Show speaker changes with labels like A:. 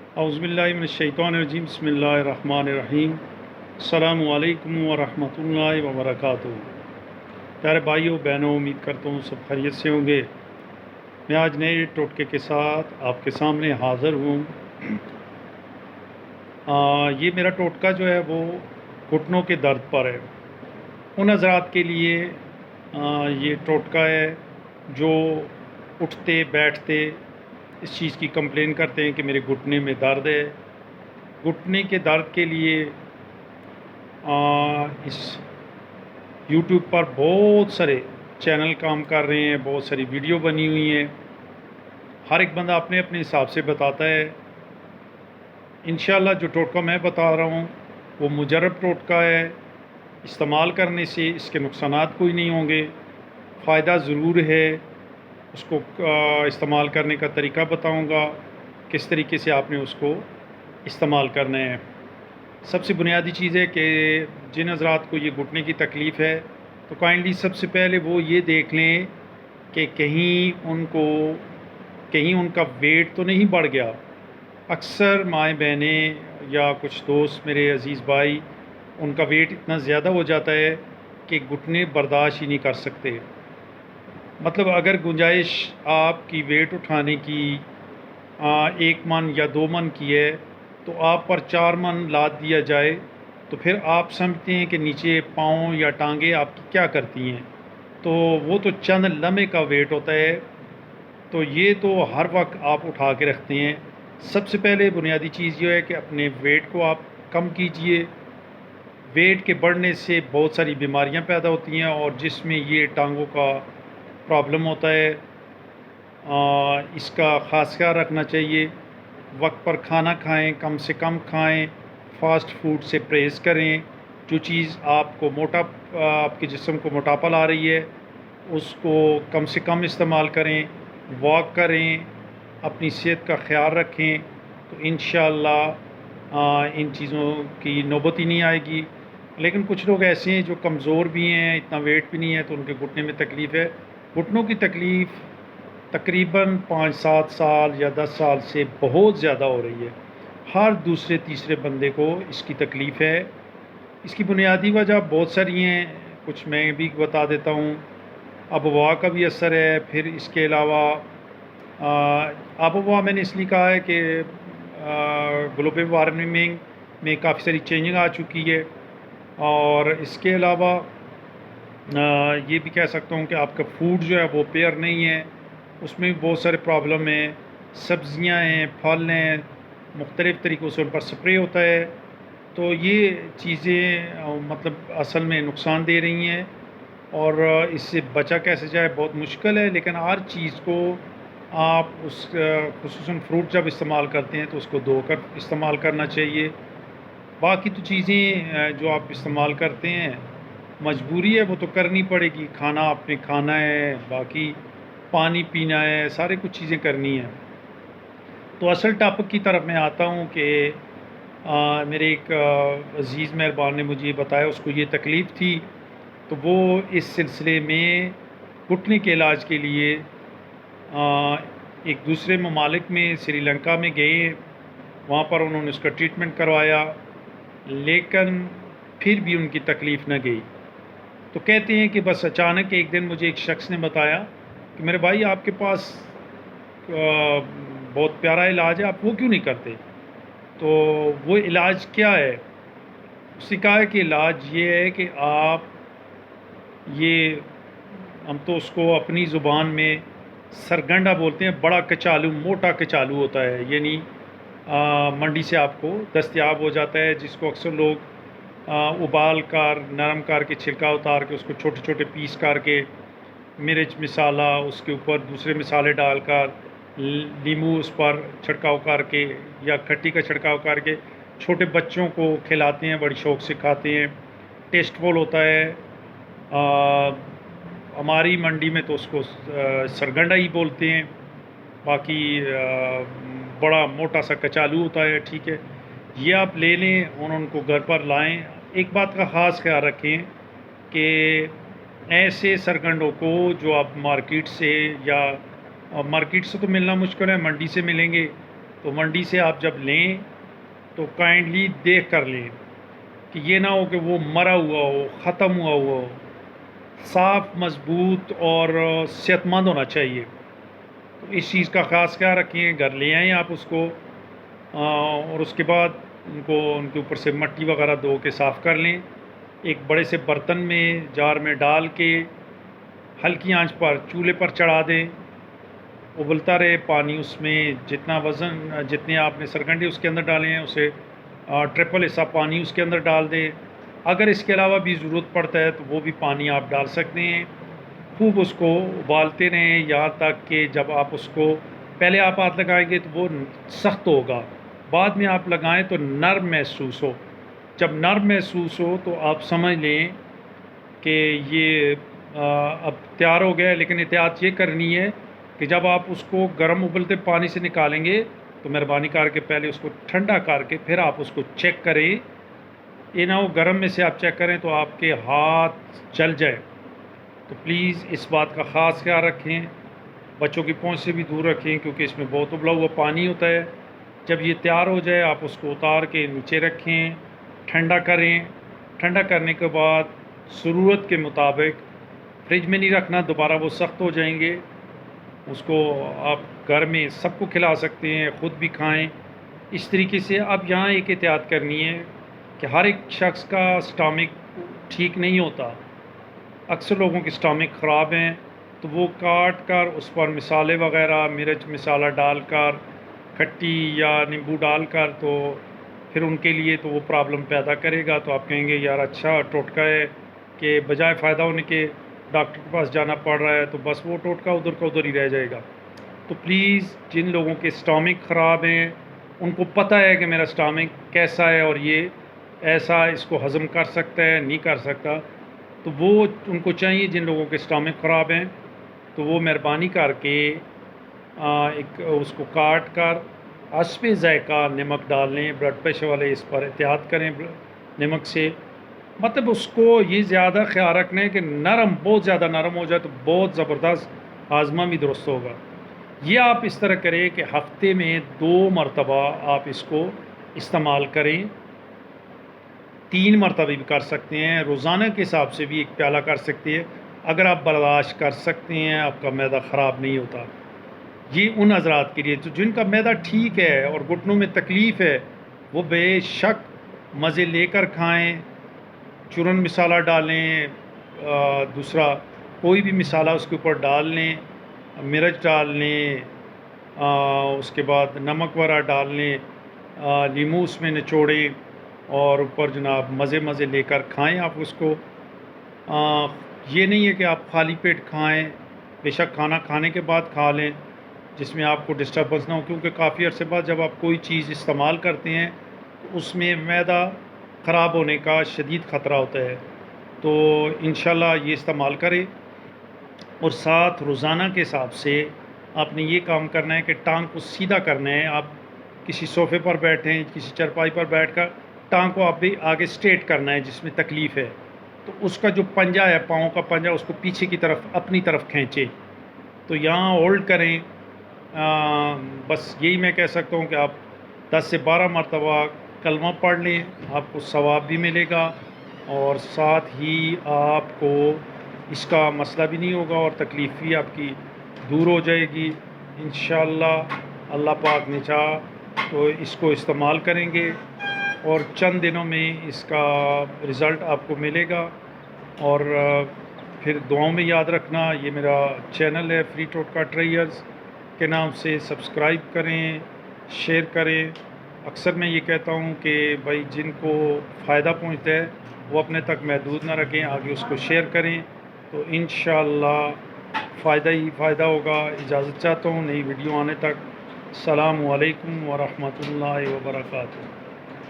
A: औज़ुबिल्लाहि मिनश्शैतानिर्रजीम बिस्मिल्लाहिर्रहमानिर्रहीम अस्सलामु अलैकुम वरहमतुल्लाहि वबरकातुहू। प्यारे भाइयों बहनों, उम्मीद करता हूँ सब खैरियत से होंगे। मैं आज नए टोटके के साथ आपके सामने हाज़िर हूँ। ये मेरा टोटका जो है वो घुटनों के दर्द पर है। उन हज़रात के लिए ये टोटका है जो उठते बैठते इस चीज़ की कंप्लेन करते हैं कि मेरे घुटने में दर्द है। घुटने के दर्द के लिए इस यूट्यूब पर बहुत सारे चैनल काम कर रहे हैं, बहुत सारी वीडियो बनी हुई हैं। हर एक बंदा अपने अपने हिसाब से बताता है। इंशाल्लाह जो टोटका मैं बता रहा हूँ वो मुजर्रब टोटका है। इस्तेमाल करने से इसके नुकसानात कोई नहीं होंगे, फ़ायदा ज़रूर है। उसको इस्तेमाल करने का तरीका बताऊँगा, किस तरीके से आपने उसको इस्तेमाल करना है। सबसे बुनियादी चीज़ है कि जिन हज़रात को ये घुटने की तकलीफ़ है तो काइंडली सबसे पहले वो ये देख लें कि कहीं उनका वेट तो नहीं बढ़ गया। अक्सर माएँ बहनें या कुछ दोस्त मेरे अज़ीज़ भाई, उनका वेट इतना ज़्यादा हो जाता है कि घुटने बर्दाश्त ही नहीं कर सकते। मतलब अगर गुंजाइश आपकी वेट उठाने की 1 मन या 2 मन की है तो आप पर 4 मन लाद दिया जाए तो फिर आप समझते हैं कि नीचे पाँव या टांगें आपकी क्या करती हैं। तो वो तो चंद लम्हे का वेट होता है। तो ये तो हर वक्त आप उठा के रखते हैं। सबसे पहले बुनियादी चीज़ ये है कि अपने वेट को आप कम कीजिए। वेट के बढ़ने से बहुत सारी बीमारियां पैदा होती हैं और जिसमें ये टांगों का प्रॉब्लम होता है। इसका ख़ास ख्याल रखना चाहिए। वक्त पर खाना खाएं, कम से कम खाएं, फ़ास्ट फूड से परहेज़ करें। जो चीज़ आपके जिस्म को मोटापा ला रही है उसको कम से कम इस्तेमाल करें। वॉक करें, अपनी सेहत का ख्याल रखें तो इंशाअल्लाह इन चीज़ों की नौबत ही नहीं आएगी। लेकिन कुछ लोग ऐसे हैं जो कमज़ोर भी हैं, इतना वेट भी नहीं है, तो उनके घुटने में तकलीफ़ है। घुटनों की तकलीफ़ तकरीबन 5-7 साल या 10 साल से बहुत ज़्यादा हो रही है। हर दूसरे तीसरे बंदे को इसकी तकलीफ़ है। इसकी बुनियादी वजह बहुत सारी हैं, कुछ मैं भी बता देता हूँ। आबोहवा का भी असर है। फिर इसके अलावा आबोहवा मैंने इसलिए कहा है कि ग्लोबल वार्मिंग में काफ़ी सारी चेंजिंग आ चुकी है। और इसके अलावा ये भी कह सकता हूँ कि आपका फूड जो है वो पेयर नहीं है, उसमें भी बहुत सारे प्रॉब्लम हैं। सब्ज़ियाँ हैं, फल हैं, मुख्तलिफ़ तरीक़ों से उन पर स्प्रे होता है। तो ये चीज़ें मतलब असल में नुकसान दे रही हैं और इससे बचा कैसे जाए बहुत मुश्किल है। लेकिन हर चीज़ को आप खुसूसन फ्रूट जब इस्तेमाल करते हैं तो उसको धोकर इस्तेमाल करना चाहिए। बाकी तो चीज़ें जो आप इस्तेमाल करते हैं मजबूरी है, वो तो करनी पड़ेगी। खाना आपने खाना है, बाकी पानी पीना है, सारे कुछ चीज़ें करनी हैं। तो असल टॉपिक की तरफ मैं आता हूँ कि मेरे एक अज़ीज़ मेहरबान ने मुझे बताया, उसको ये तकलीफ़ थी तो वो इस सिलसिले में घुटने के इलाज के लिए एक दूसरे ममालिक में श्रीलंका में गए। वहाँ पर उन्होंने उसका ट्रीटमेंट करवाया, लेकिन फिर भी उनकी तकलीफ़ न गई। तो कहते हैं कि बस अचानक एक दिन मुझे एक शख्स ने बताया कि मेरे भाई आपके पास बहुत प्यारा इलाज है, आप वो क्यों नहीं करते। तो वो इलाज क्या है? उसने कहा है कि इलाज ये है कि आप ये, हम तो उसको अपनी ज़ुबान में सरगंडा बोलते हैं, बड़ा कचालू, मोटा कचालू होता है, यानी मंडी से आपको दस्तयाब हो जाता है, जिसको अक्सर लोग उबाल कर नरम करके छिलका उतार के उसको छोटे छोटे पीस करके मिर्च मसाला उसके ऊपर दूसरे मसाले डालकर नींबू उस पर छिड़काव करके या खट्टी का छिड़काव करके छोटे बच्चों को खिलाते हैं, बड़ी शौक़ से खाते हैं। टेस्टफुल होता है। हमारी मंडी में तो उसको सरगंडा ही बोलते हैं। बाकी बड़ा मोटा सा कचालू होता है, ठीक है। ये आप ले लें और उनको घर पर लाएं। एक बात का ख़ास ख्याल रखें कि ऐसे सरगंडों को जो आप मार्केट से तो मिलना मुश्किल है, मंडी से मिलेंगे, तो मंडी से आप जब लें तो काइंडली देख कर लें कि ये ना हो कि वो मरा हुआ हो, ख़त्म हुआ हो। साफ़, मज़बूत और सेहतमंद होना चाहिए। तो इस चीज़ का ख़ास ख्याल रखें। घर ले आएँ आप उसको, और उसके बाद उनके ऊपर से मट्टी वगैरह धो के साफ़ कर लें। एक बड़े से बर्तन में, जार में डाल के हल्की आंच पर चूल्हे पर चढ़ा दें। उबलता रहे पानी, उसमें जितना वज़न, जितने आपने सरकंडे उसके अंदर डाले हैं उसे ट्रिपल हिस्सा पानी उसके अंदर डाल दें। अगर इसके अलावा भी ज़रूरत पड़ता है तो वो भी पानी आप डाल सकते हैं। खूब उसको उबालते रहें यहाँ तक कि जब आप उसको, पहले आप हाथ लगाएंगे तो वो सख्त होगा, बाद में आप लगाएं तो नर्म महसूस हो। जब नर्म महसूस हो तो आप समझ लें कि ये अब तैयार हो गया है। लेकिन एहतियात ये करनी है कि जब आप उसको गर्म उबलते पानी से निकालेंगे तो मेहरबानी करके पहले उसको ठंडा करके फिर आप उसको चेक करें। ये ना हो गर्म में से आप चेक करें तो आपके हाथ जल जाए। तो प्लीज़ इस बात का ख़ास ख्याल रखें। बच्चों की पहुंच से भी दूर रखें क्योंकि इसमें बहुत उबला हुआ पानी होता है। जब ये तैयार हो जाए आप उसको उतार के नीचे रखें, ठंडा करें। ठंडा करने के बाद ज़रूरत के मुताबिक, फ्रिज में नहीं रखना, दोबारा वो सख्त हो जाएंगे। उसको आप घर में सबको खिला सकते हैं, ख़ुद भी खाएं। इस तरीके से अब यहाँ एक एहतियात करनी है कि हर एक शख्स का स्टमक ठीक नहीं होता। अक्सर लोगों की स्टमक ख़राब हैं तो वो काट कर उस पर मिसाले वगैरह, मिर्च मसाला डालकर, खट्टी या नींबू डालकर, तो फिर उनके लिए तो वो प्रॉब्लम पैदा करेगा। तो आप कहेंगे यार अच्छा टोटका है कि बजाय फ़ायदा होने के डॉक्टर के पास जाना पड़ रहा है, तो बस वो टोटका उधर का उधर ही रह जाएगा। तो प्लीज़ जिन लोगों के स्टमक ख़राब हैं, उनको पता है कि मेरा स्टमक कैसा है और ये ऐसा इसको हज़म कर सकता है, नहीं कर सकता, तो वो उनको चाहिए, जिन लोगों के स्टमक ख़राब हैं, तो वो मेहरबानी करके एक उसको काट कर हस्बे ज़ायक़ा नमक डाल लें। ब्लड प्रेशर वाले इस पर एहतियात करें नमक से। मतलब उसको ये ज़्यादा ख्याल रखना है कि नरम, बहुत ज़्यादा नरम हो जाए तो बहुत ज़बरदस्त हाजमा भी दुरुस्त होगा। ये आप इस तरह करें कि हफ्ते में 2 मरतबा आप इसको इस्तेमाल करें। 3 मरतबा भी कर सकते हैं। रोज़ाना के हिसाब से भी 1 प्याला कर सकते हैं अगर आप बर्दाश्त कर सकते हैं, आपका मैदा ख़राब नहीं होता। ये उन हज़रात के लिए तो जिनका मैदा ठीक है और घुटनों में तकलीफ़ है, वो बेशक मज़े लेकर खाएँ। चूरन मसाला डालें, दूसरा कोई भी मसाला उसके ऊपर डाल लें, मिर्च डाल लें, उसके बाद नमक वगैरह डाल लें, नींबू उसमें निचोड़ें और ऊपर जनाब मज़े लेकर खाएं आप उसको। ये नहीं है कि आप खाली पेट खाएं। बेशक खाना खाने के बाद खा लें जिसमें आपको डिस्टर्बेंस ना हो, क्योंकि काफ़ी अर्से बाद जब आप कोई चीज़ इस्तेमाल करते हैं तो उसमें मैदा ख़राब होने का शदीद ख़तरा होता है। तो इंशाल्लाह ये इस्तेमाल करें। और साथ रोज़ाना के हिसाब से आपने ये काम करना है कि टांग को सीधा करना है। आप किसी सोफ़े पर बैठें, किसी चारपाई पर बैठकर टांग को आप भी आगे स्ट्रेट करना है जिसमें तकलीफ़ है, तो उसका जो पंजा है, पाँव का पंजा, उसको पीछे की तरफ अपनी तरफ खींचें। तो यहाँ होल्ड करें। बस यही मैं कह सकता हूँ कि आप 10 से 12 मरतबा कलमा पढ़ लें, आपको सवाब भी मिलेगा और साथ ही आपको इसका मसला भी नहीं होगा और तकलीफ़ भी आपकी दूर हो जाएगी इंशाअल्लाह। अल्लाह पाक ने चाहा तो इसको इस्तेमाल करेंगे और चंद दिनों में इसका रिज़ल्ट आपको मिलेगा। और फिर दुआओं में याद रखना, ये मेरा चैनल है फ्री टोटका ट्रेयर्स के नाम से। सब्सक्राइब करें, शेयर करें। अक्सर मैं ये कहता हूँ कि भाई जिनको फ़ायदा पहुँचता है वो अपने तक महदूद ना रखें, आगे उसको शेयर करें, तो इंशाअल्लाह फ़ायदा ही फ़ायदा होगा। इजाज़त चाहता हूँ नई वीडियो आने तक। अस्सलामु अलैकुम व रहमतुल्लाहि व बरकातुहू।